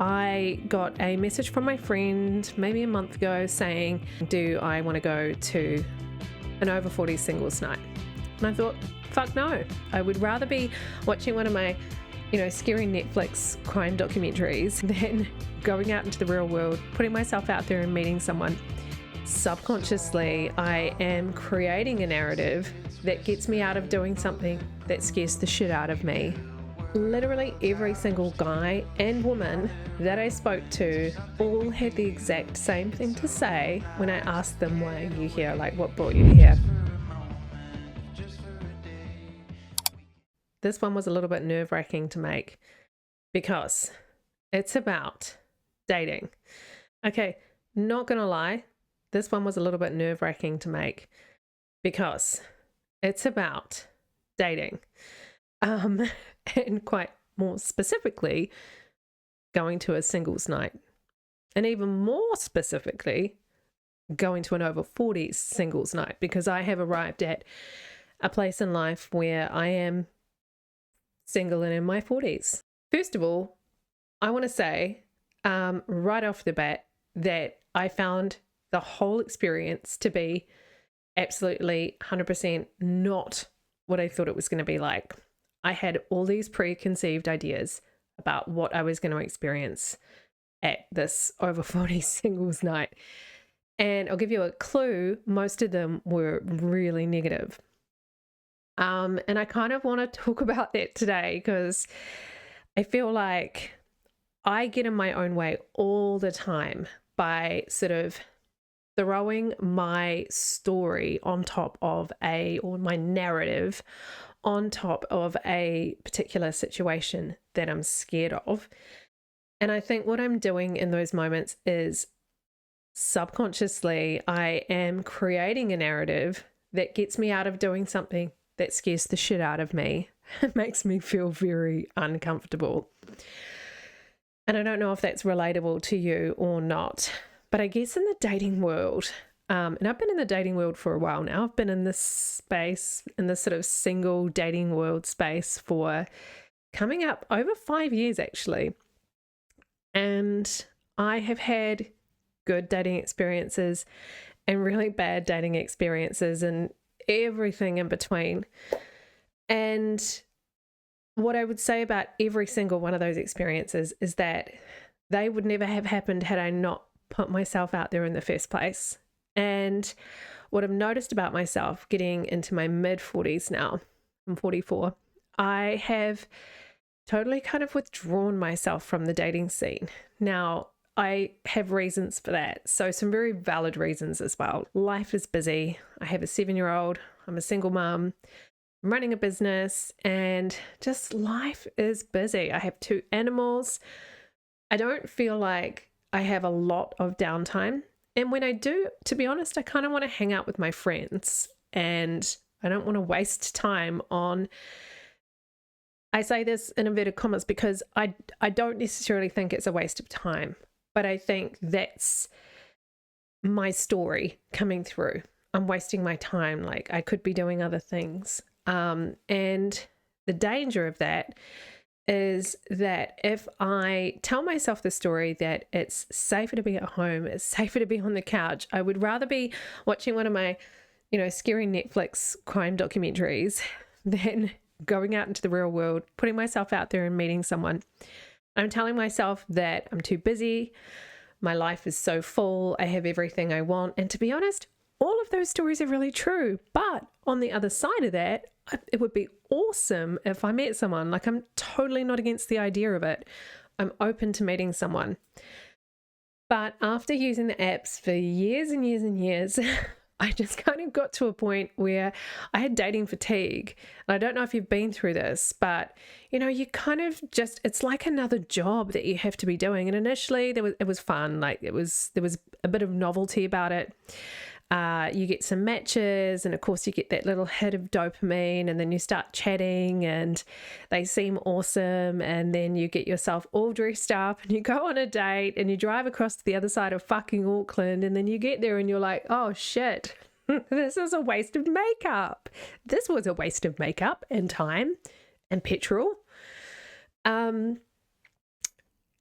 I got a message from my friend maybe a month ago saying, do I want to go to an over 40 singles night? And I thought, fuck no. I would rather be watching one of my, scary Netflix crime documentaries than going out into the real world, putting myself out there and meeting someone. Subconsciously, I am creating a narrative that gets me out of doing something that scares the shit out of me. Literally every single guy and woman that I spoke to all had the exact same thing to say when I asked them, why are you here? Like, what brought you here? This one was a little bit nerve-wracking to make because it's about dating. Okay, not gonna lie, this one was a little bit nerve-wracking to make because it's about dating. And quite more specifically, going to a singles night. And even more specifically, going to an over 40s singles night, because I have arrived at a place in life where I am single and in my 40s. First of all, I want to say right off the bat that I found the whole experience to be absolutely 100% not what I thought it was going to be like. I had all these preconceived ideas about what I was going to experience at this over 40 singles night. And I'll give you a clue, most of them were really negative. And I kind of want to talk about that today because I feel like I get in my own way all the time by sort of throwing my story on top of or my narrative on top of a particular situation that I'm scared of. And I think what I'm doing in those moments is subconsciously I am creating a narrative that gets me out of doing something that scares the shit out of me. It makes me feel very uncomfortable. And I don't know if that's relatable to you or not, but I guess in the dating world, and I've been in the dating world for a while now. I've been in this space, in this sort of single dating world space for coming up over 5 years actually. And I have had good dating experiences and really bad dating experiences and everything in between. And what I would say about every single one of those experiences is that they would never have happened had I not put myself out there in the first place. And what I've noticed about myself getting into my mid-40s now, I'm 44, I have totally kind of withdrawn myself from the dating scene. Now, I have reasons for that. So some very valid reasons as well. Life is busy. I have a 7-year-old. I'm a single mom. I'm running a business and just life is busy. I have 2 animals. I don't feel like I have a lot of downtime. And when I do, to be honest, I kind of want to hang out with my friends and I don't want to waste time on, I say this in inverted commas because I don't necessarily think it's a waste of time, but I think that's my story coming through. I'm wasting my time. Like I could be doing other things. And the danger of that is that if I tell myself the story that it's safer to be at home, it's safer to be on the couch, I would rather be watching one of my, scary Netflix crime documentaries than going out into the real world, putting myself out there and meeting someone. I'm telling myself that I'm too busy. My life is so full. I have everything I want. And to be honest, all of those stories are really true. But on the other side of that, it would be awesome if I met someone. Like I'm totally not against the idea of it. I'm open to meeting someone. But after using the apps for years and years and years, I just kind of got to a point where I had dating fatigue. And I don't know if you've been through this, but you kind of just, it's like another job that you have to be doing. And initially it was fun. Like there was a bit of novelty about it. You get some matches and of course you get that little hit of dopamine and then you start chatting and they seem awesome and then you get yourself all dressed up and you go on a date and you drive across to the other side of fucking Auckland and then you get there and you're like, oh shit, this is a waste of makeup. This was a waste of makeup and time and petrol.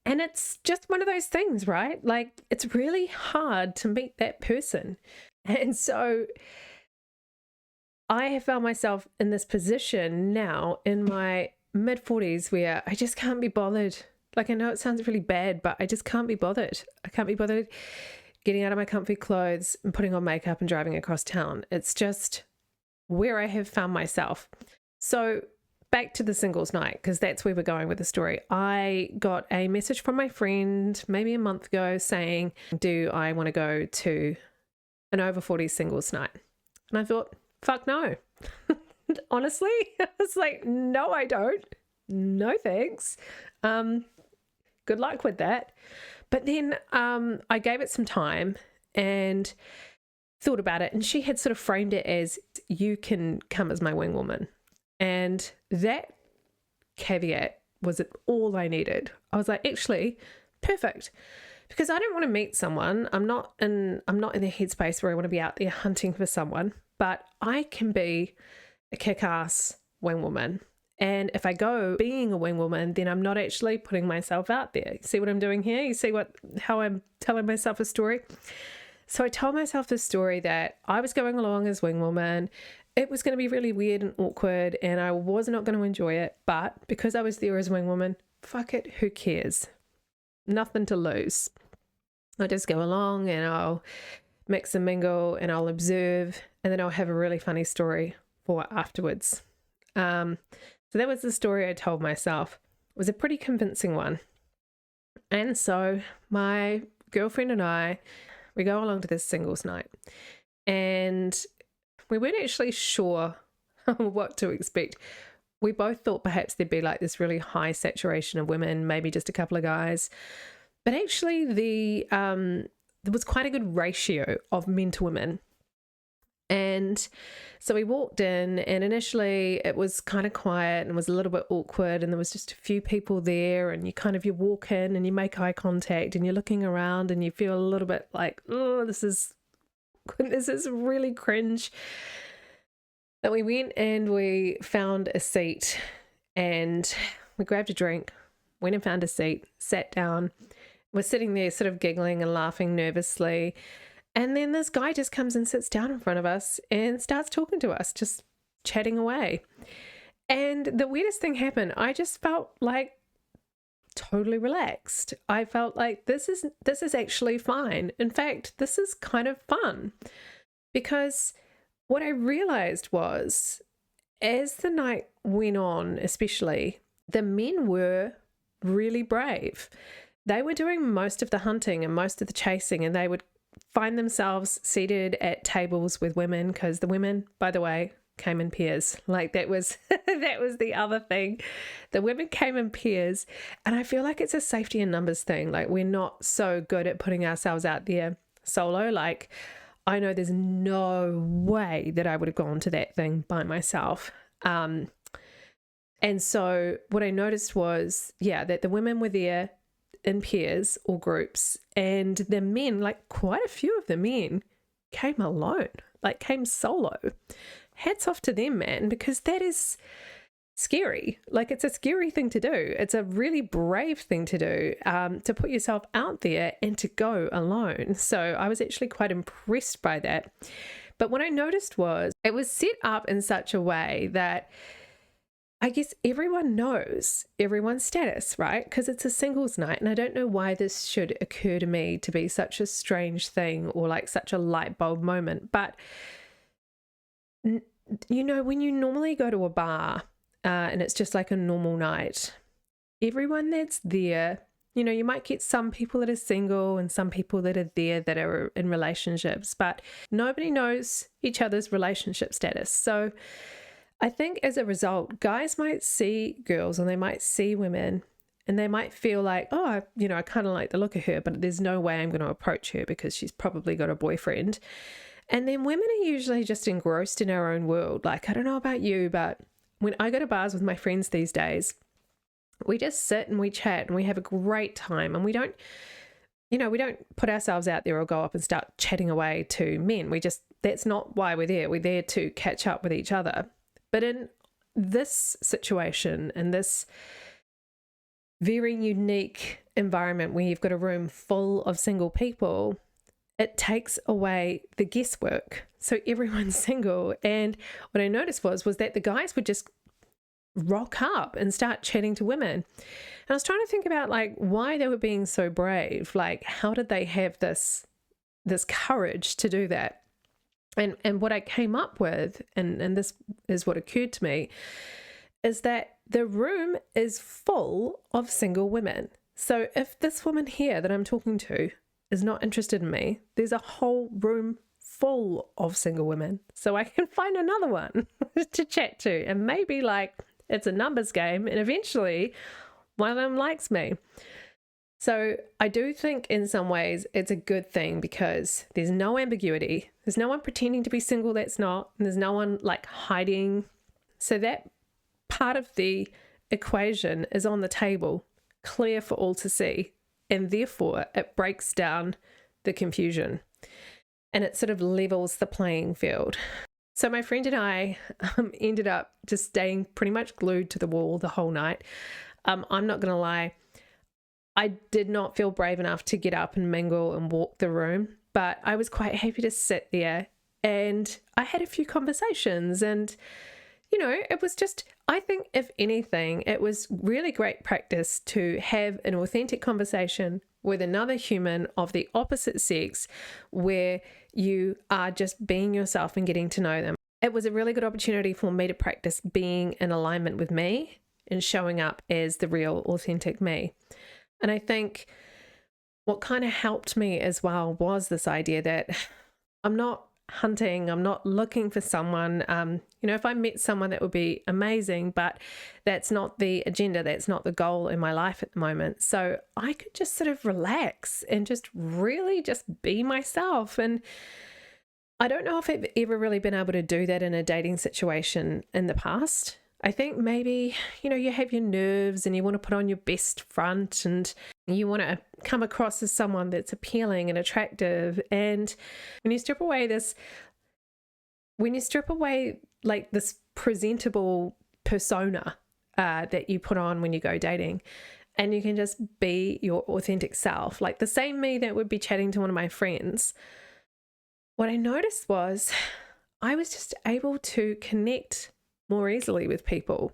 And And it's just one of those things, right? Like, it's really hard to meet that person. And so I have found myself in this position now in my mid 40s where I just can't be bothered. Like, I know it sounds really bad, but I just can't be bothered. I can't be bothered getting out of my comfy clothes and putting on makeup and driving across town. It's just where I have found myself. So back to the singles night, because that's where we're going with the story. I got a message from my friend maybe a month ago saying, do I want to go to an over 40s singles night? And I thought, fuck no. Honestly, I was like, no, I don't. No, thanks. Good luck with that. But then I gave it some time and thought about it. And she had sort of framed it as, you can come as my wing woman. And that caveat was all I needed. I was like, actually, perfect. Because I don't want to meet someone. I'm not in the headspace where I want to be out there hunting for someone, but I can be a kick-ass wing woman. And if I go being a wing woman, then I'm not actually putting myself out there. You see what I'm doing here? You see how I'm telling myself a story? So I told myself this story that I was going along as wing woman. It was going to be really weird and awkward, and I was not going to enjoy it. But because I was there as wing woman, fuck it, who cares? Nothing to lose. I'll just go along and I'll mix and mingle and I'll observe, and then I'll have a really funny story for afterwards. So that was the story I told myself. It was a pretty convincing one. And so my girlfriend and I, we go along to this singles night, and we weren't actually sure what to expect. We both thought perhaps there'd be like this really high saturation of women, maybe just a couple of guys. But actually there was quite a good ratio of men to women. And so we walked in, and initially it was kind of quiet and was a little bit awkward, and there was just a few people there, and you walk in and you make eye contact and you're looking around and you feel a little bit like, oh, this is really cringe. But we went and we found a seat and we grabbed a drink, went and found a seat, sat down. We're sitting there sort of giggling and laughing nervously. And then this guy just comes and sits down in front of us and starts talking to us, just chatting away. And the weirdest thing happened. I just felt like totally relaxed. I felt like this is actually fine. In fact, this is kind of fun, because what I realized was, as the night went on, especially, the men were really brave. They were doing most of the hunting and most of the chasing, and they would find themselves seated at tables with women, because the women, by the way, came in pairs. Like, that was that was the other thing. The women came in pairs, and I feel like it's a safety in numbers thing. Like, we're not so good at putting ourselves out there solo. Like, I know there's no way that I would have gone to that thing by myself. And so what I noticed was, that the women were there in pairs or groups, and the men, like quite a few of the men, came alone, like came solo. Hats off to them, man, because that is scary. Like, it's a scary thing to do. It's a really brave thing to do, to put yourself out there and to go alone. So I was actually quite impressed by that. But what I noticed was it was set up in such a way that I guess everyone knows everyone's status, right? Because it's a singles night. And I don't know why this should occur to me to be such a strange thing or like such a light bulb moment. But, you know, when you normally go to a bar and it's just like a normal night, everyone that's there, you know, you might get some people that are single and some people that are there that are in relationships, but nobody knows each other's relationship status. So I think as a result, guys might see girls and they might see women and they might feel like, oh, I kind of like the look of her, but there's no way I'm going to approach her because she's probably got a boyfriend. And then women are usually just engrossed in our own world. Like, I don't know about you, but when I go to bars with my friends these days, we just sit and we chat and we have a great time, and we don't put ourselves out there or go up and start chatting away to men. That's not why we're there. We're there to catch up with each other. But in this situation, in this very unique environment where you've got a room full of single people, it takes away the guesswork. So everyone's single. And what I noticed was that the guys would just rock up and start chatting to women. And I was trying to think about like why they were being so brave. Like, how did they have this courage to do that? And what I came up with, and this is what occurred to me, is that the room is full of single women. So if this woman here that I'm talking to is not interested in me, there's a whole room full of single women. So I can find another one to chat to. And maybe like it's a numbers game and eventually one of them likes me. So I do think in some ways it's a good thing because there's no ambiguity. There's no one pretending to be single that's not. And there's no one like hiding. So that part of the equation is on the table, clear for all to see. And therefore it breaks down the confusion and it sort of levels the playing field. So my friend and I ended up just staying pretty much glued to the wall the whole night. I'm not going to lie. I did not feel brave enough to get up and mingle and walk the room, but I was quite happy to sit there and I had a few conversations and, you know, it was just, I think if anything, it was really great practice to have an authentic conversation with another human of the opposite sex where you are just being yourself and getting to know them. It was a really good opportunity for me to practice being in alignment with me and showing up as the real authentic me. And I think what kind of helped me as well was this idea that I'm not hunting, I'm not looking for someone. You know, if I met someone that would be amazing, but that's not the agenda, that's not the goal in my life at the moment. So I could just sort of relax and just really just be myself. And I don't know if I've ever really been able to do that in a dating situation in the past. I think maybe, you know, you have your nerves and you want to put on your best front and you want to come across as someone that's appealing and attractive. And when you strip away like this presentable persona that you put on when you go dating, and you can just be your authentic self, like the same me that would be chatting to one of my friends, what I noticed was I was just able to connect more easily with people.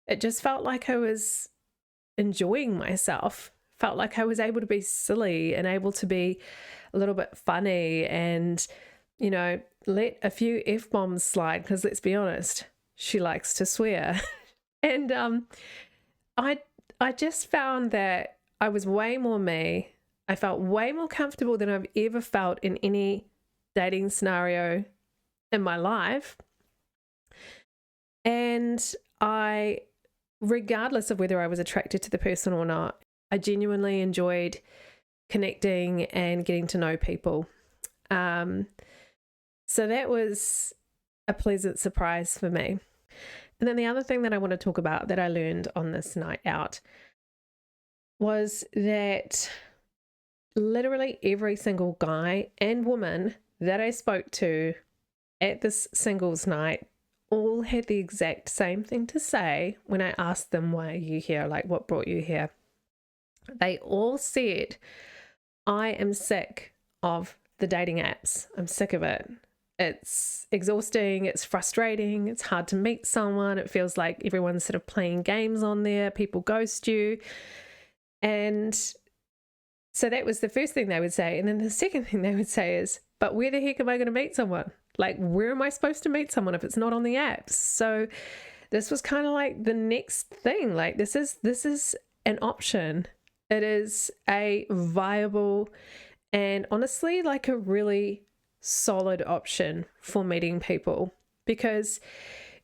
It just felt like I was enjoying myself, felt like I was able to be silly and able to be a little bit funny and, you know, let a few F-bombs slide because let's be honest, she likes to swear. And I just found that I was way more me. I felt way more comfortable than I've ever felt in any dating scenario in my life. And I, regardless of whether I was attracted to the person or not, I genuinely enjoyed connecting and getting to know people. So that was a pleasant surprise for me. And then the other thing that I want to talk about that I learned on this night out was that literally every single guy and woman that I spoke to at this singles night all had the exact same thing to say when I asked them, why are you here? Like, what brought you here? They all said, I am sick of the dating apps. I'm sick of it. It's exhausting. It's frustrating. It's hard to meet someone. It feels like everyone's sort of playing games on there. People ghost you. And so that was the first thing they would say. And then the second thing they would say is, but where the heck am I going to meet someone? Like, where am I supposed to meet someone if it's not on the apps? So this was kind of like the next thing. Like, this is an option. It is a viable and honestly like a really solid option for meeting people, because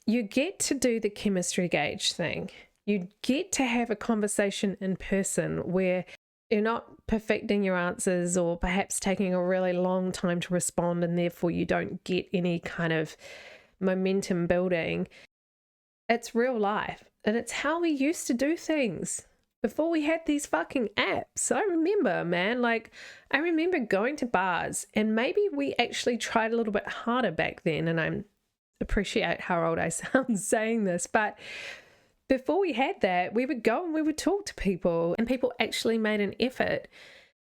you get to do the chemistry gauge thing. You get to have a conversation in person where you're not perfecting your answers or perhaps taking a really long time to respond and therefore you don't get any kind of momentum building. It's real life and it's how we used to do things before we had these fucking apps. I remember, man, like I remember going to bars and maybe we actually tried a little bit harder back then, and I appreciate how old I sound saying this, but before we had that, we would go and we would talk to people, and people actually made an effort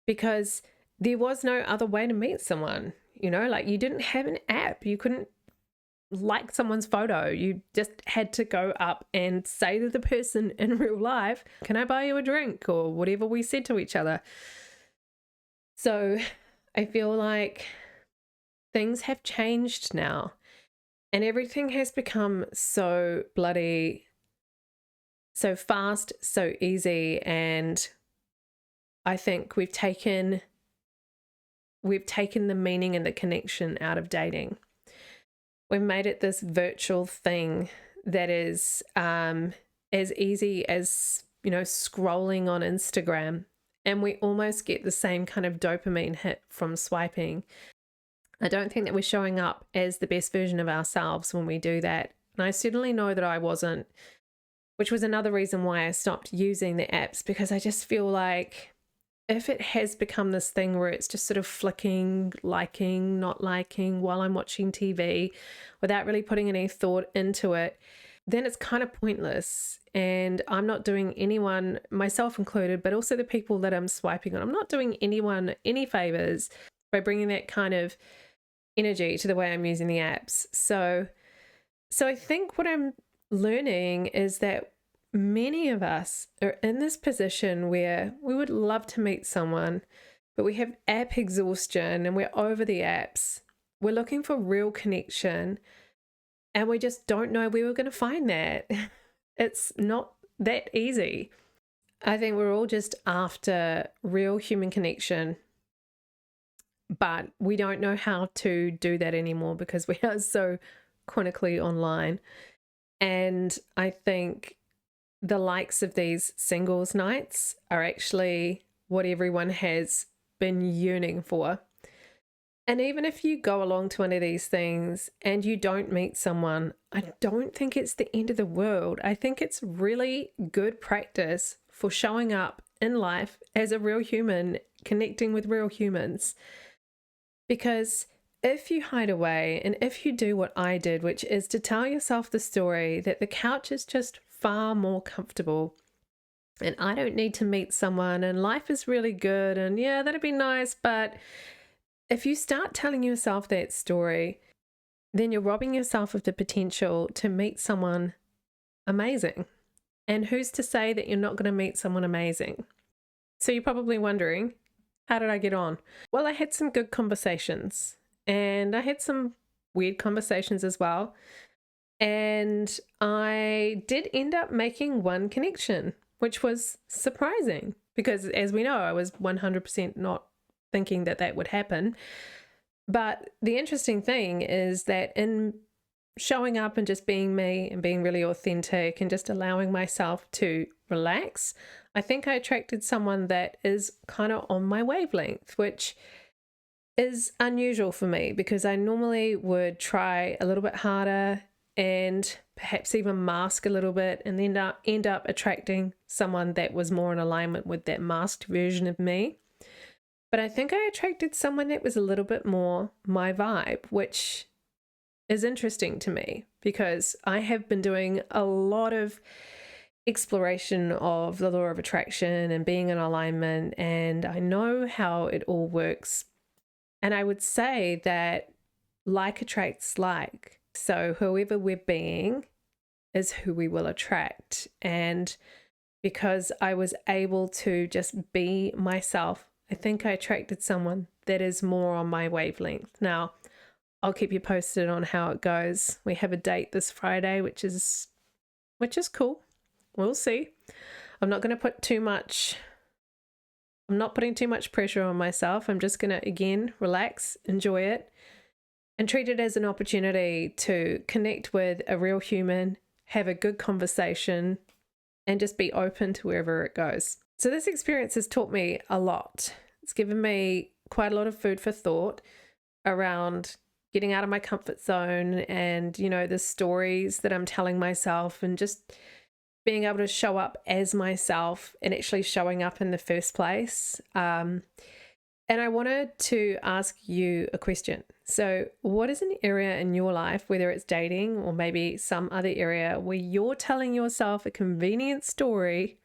because there was no other way to meet someone. You know, like you didn't have an app. You couldn't like someone's photo. You just had to go up and say to the person in real life, "Can I buy you a drink?" or whatever we said to each other. So I feel like things have changed now, and everything has become so bloody, so fast, so easy. And I think we've taken the meaning and the connection out of dating. We've made it this virtual thing that is as easy as, you know, scrolling on Instagram, and we almost get the same kind of dopamine hit from swiping. I don't think that we're showing up as the best version of ourselves when we do that. And I certainly know that I wasn't, which was another reason why I stopped using the apps, because I just feel like if it has become this thing where it's just sort of flicking, liking, not liking while I'm watching TV without really putting any thought into it, then it's kind of pointless. And I'm not doing anyone, myself included, but also the people that I'm swiping on, I'm not doing anyone any favors by bringing that kind of energy to the way I'm using the apps. So I think what I'm learning is that many of us are in this position where we would love to meet someone, but we have app exhaustion and we're over the apps. We're looking for real connection, and we just don't know where we're going to find that. It's not that easy. I think we're all just after real human connection, but we don't know how to do that anymore because we are so chronically online. And I think the likes of these singles nights are actually what everyone has been yearning for. And even if you go along to one of these things and you don't meet someone, I don't think it's the end of the world. I think it's really good practice for showing up in life as a real human, connecting with real humans. Because if you hide away and if you do what I did, which is to tell yourself the story that the couch is just far more comfortable and I don't need to meet someone and life is really good and yeah, that'd be nice. But if you start telling yourself that story, then you're robbing yourself of the potential to meet someone amazing. And who's to say that you're not going to meet someone amazing? So you're probably wondering, how did I get on? Well, I had some good conversations and I had some weird conversations as well. And I did end up making one connection, which was surprising because, as we know, I was 100% not thinking that that would happen. But the interesting thing is that in showing up and just being me and being really authentic and just allowing myself to relax, I think I attracted someone that is kind of on my wavelength, which is unusual for me because I normally would try a little bit harder and perhaps even mask a little bit and then end up attracting someone that was more in alignment with that masked version of me. But I think I attracted someone that was a little bit more my vibe, which is interesting to me because I have been doing a lot of exploration of the law of attraction and being in alignment, and I know how it all works. And I would say that like attracts like. So whoever we're being is who we will attract. And because I was able to just be myself, I think I attracted someone that is more on my wavelength. Now, I'll keep you posted on how it goes. We have a date this Friday, which is cool. We'll see. I'm not putting too much pressure on myself. I'm just going to, again, relax, enjoy it, and treat it as an opportunity to connect with a real human, have a good conversation, and just be open to wherever it goes. So this experience has taught me a lot. It's given me quite a lot of food for thought around getting out of my comfort zone and, you know, the stories that I'm telling myself and just being able to show up as myself and actually showing up in the first place. And I wanted to ask you a question. So, what is an area in your life, whether it's dating or maybe some other area, where you're telling yourself a convenient story,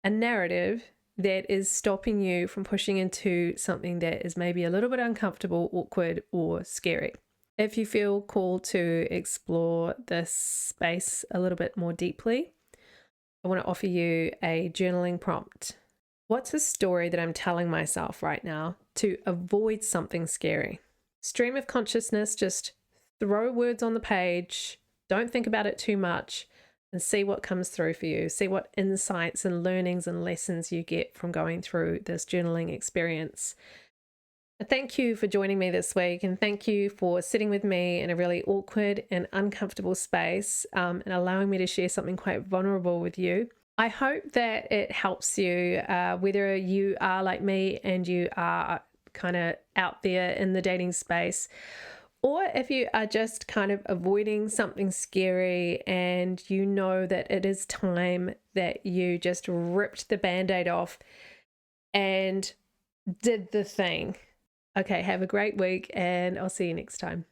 a narrative that is stopping you from pushing into something that is maybe a little bit uncomfortable, awkward, or scary? If you feel called to explore this space a little bit more deeply, I want to offer you a journaling prompt. What's a story that I'm telling myself right now to avoid something scary? Stream of consciousness, just throw words on the page, don't think about it too much, and see what comes through for you. See what insights and learnings and lessons you get from going through this journaling experience. Thank you for joining me this week, and thank you for sitting with me in a really awkward and uncomfortable space and allowing me to share something quite vulnerable with you. I hope that it helps you, whether you are like me and you are kind of out there in the dating space, or if you are just kind of avoiding something scary and you know that it is time that you just ripped the Band-Aid off and did the thing. Okay, have a great week, and I'll see you next time.